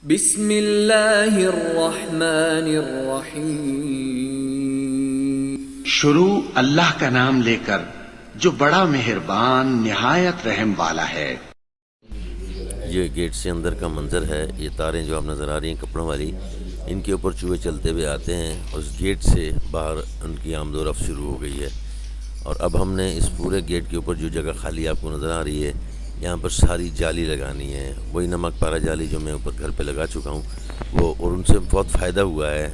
بسم اللہ الرحمن الرحیم. شروع اللہ کا نام لے کر جو بڑا مہربان نہایت رحم والا ہے. یہ گیٹ سے اندر کا منظر ہے. یہ تاریں جو آپ نظر آ رہی ہیں کپڑوں والی، ان کے اوپر چوہے چلتے ہوئے آتے ہیں اور اس گیٹ سے باہر ان کی آمد و رفت شروع ہو گئی ہے. اور اب ہم نے اس پورے گیٹ کے اوپر جو جگہ خالی آپ کو نظر آ رہی ہے، یہاں پر ساری جالی لگانی ہے. وہی نمک پارا جالی جو میں اوپر گھر پہ لگا چکا ہوں وہ، اور ان سے بہت فائدہ ہوا ہے.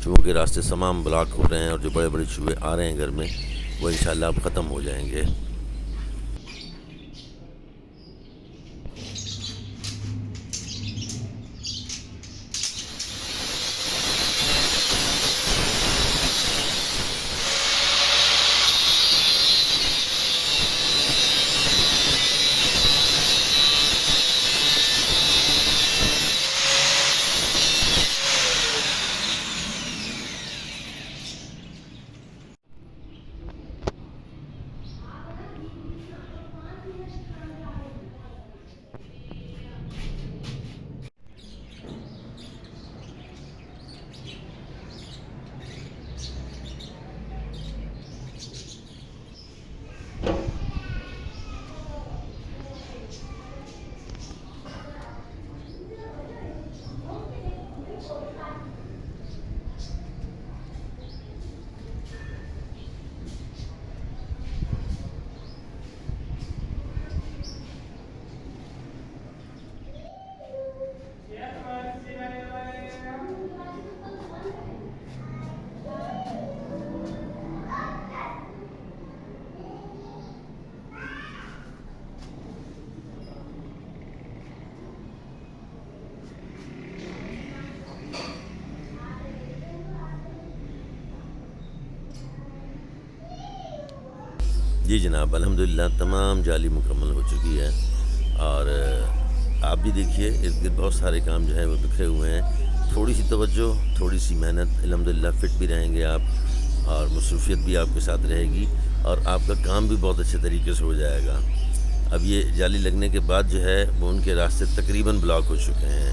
چوہوں کے راستے تمام بلاک ہو رہے ہیں اور جو بڑے بڑے چوہے آ رہے ہیں گھر میں، وہ انشاءاللہ اب ختم ہو جائیں گے. جی جناب، الحمدللہ تمام جالی مکمل ہو چکی ہے. اور آپ بھی دیکھیے ارد گرد بہت سارے کام جو ہیں وہ بکھرے ہوئے ہیں. تھوڑی سی توجہ، تھوڑی سی محنت، الحمدللہ فٹ بھی رہیں گے آپ اور مصروفیت بھی آپ کے ساتھ رہے گی اور آپ کا کام بھی بہت اچھے طریقے سے ہو جائے گا. اب یہ جالی لگنے کے بعد جو ہے وہ ان کے راستے تقریباً بلاک ہو چکے ہیں.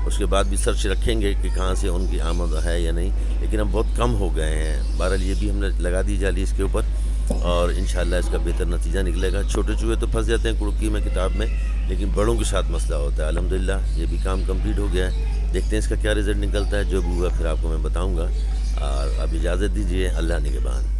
اس کے بعد بھی سرچ رکھیں گے کہ کہاں سے ان کی آمد ہے یا نہیں، لیکن اب بہت کم ہو گئے ہیں. بہرحال یہ بھی ہم نے لگا دی جالی اس کے اوپر اور انشاءاللہ اس کا بہتر نتیجہ نکلے گا. چھوٹے چوہے تو پھنس جاتے ہیں کڑکی میں، کتاب میں، لیکن بڑوں کے ساتھ مسئلہ ہوتا ہے. الحمدللہ یہ بھی کام کمپلیٹ ہو گیا ہے. دیکھتے ہیں اس کا کیا رزلٹ نکلتا ہے. جو بھی ہوا پھر آپ کو میں بتاؤں گا. اور اب اجازت دیجیے. اللہ نگہبان.